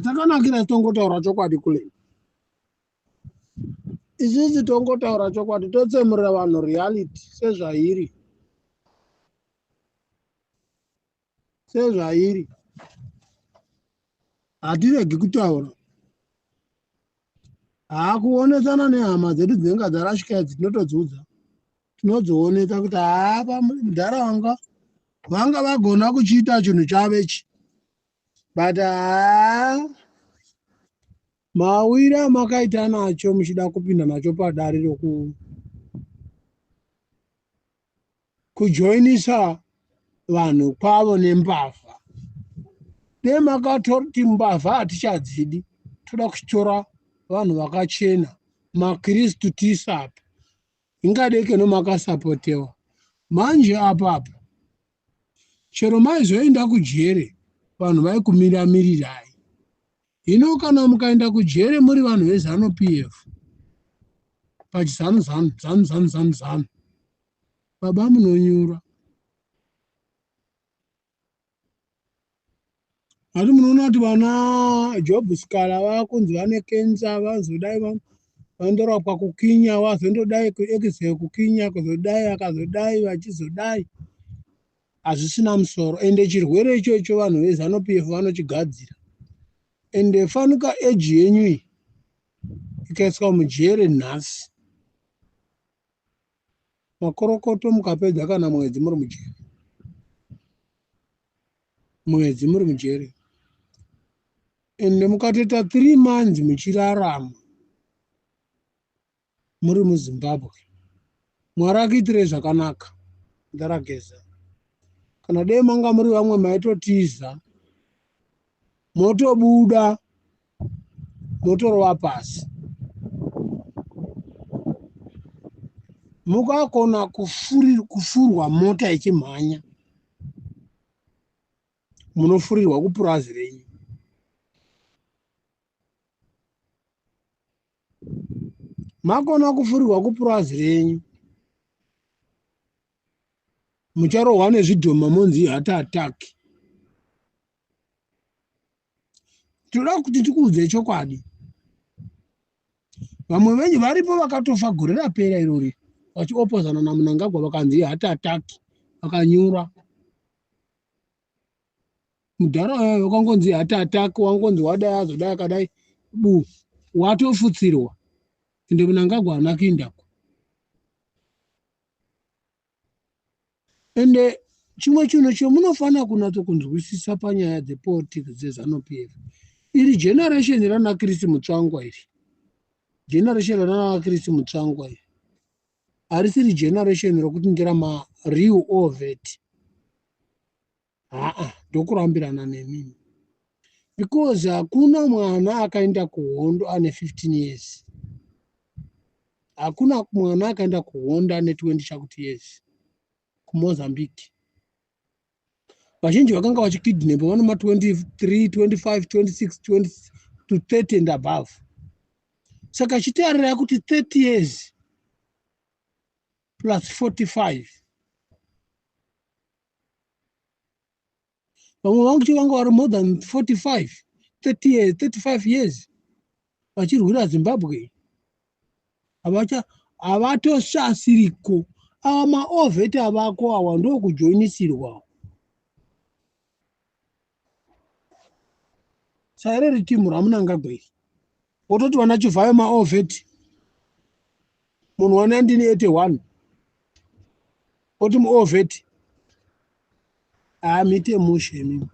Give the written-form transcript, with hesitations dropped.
chatakanakira tongotaura chokwadi kule. Isisi tongotaura chokwadi totsemurira vanhu reality sezvairi. Sezvairi. Hatiregi kutaura. Kuonesana nehama dzedu dzinenge dzarashika idzi tinotodzudza. Tinodzionesa kuti apa muntaraunda vanga vagona kuchiita chinhu chavo ichi. But mawira amakaita nacho muchida kupinda nacho padare kujoinisa vanhu kwavo nembavha. Demakatoti mbavha hatichadzidi, toda kuchitora vanhu vakachena, maKristu tisapa. Ingadeke nomakasapotewa. Manje apapa. Chero maizoenda kujere, vanhu vaikumira-mirirai. Hino kana mukaenda kujere muri vanhu vezanu PF. Zanu. Baba munonyura. Hati munoona kuti vana Job Skala vakunzi vane kenza vazodai vandorapwa kukinya vazondodai kuexile kukinya kuzodai akazodai vachizodai. Hazvisina musoro. Ende chirwere ichocho vanhu vezanu PF vanochigadzira. Ende fanuka eji yenyu ikaiswa mujere nhasi. Makorokoto mukapedza kana mwedzi muri mujere. Mwedzi muri mujere. Ende mukatoita 3 months muchirarama. Muri muZimbabwe. Mwari akuitire zvakanaka. Ndarageza. Kana dei manga muri vamwe maitotiza. Motobuda. Motorova pasi. Mukakona kufurwa mota ichimhanya. Munofurirwa kupurazi renyu. Makona kufurirwa kupurazi renyu. Mucharohwa nezvidhoma monzi heart attack. Toda kuti tikuudze chokwadi. Vamwe venyu varipo vakatofa gore rapera irori. Vachiopozana naMnangagwa vakanzi heart attack. Vakanyura. Mudhara wakangonzi heart attack, wangonzi wadai azodai akadai. Watofutsirwa. Ende Mnangagwa haana kuendako. Ende chimwe chinhu chomunofana kunatsokunzwisisa panyaya dzepolitics dzezanu PF. Iri generation rana Chris Mutsvangwa iri. Generation rana Chris Mutsvangwa iri. Harisiri generation rokuti ndirama real ovet. Ndokurambirana nemini. Because hakuna mwana akaenda kuhondo ane 15 years. Hakuna mwana akaenda kuhondo ane 20 chakuti years. KuMozambique. Vazhinji vakanga vachikidnap vana 23, 25, 26, 20 to 30 and above. Saka chitarira kuti 30 years plus 45. Vamwe vanga vari more than 45, 30 years, 35 years. Vachirwira Zimbabwe. Havatosasiriko. Awa maovheti avako awa ndokujoinisirwa. Saireri timu raMnangagwa iri. Wototi wana Chivhayo maovheti. Munhu wa 1981. Oti muovheti. Mite mushe mimi.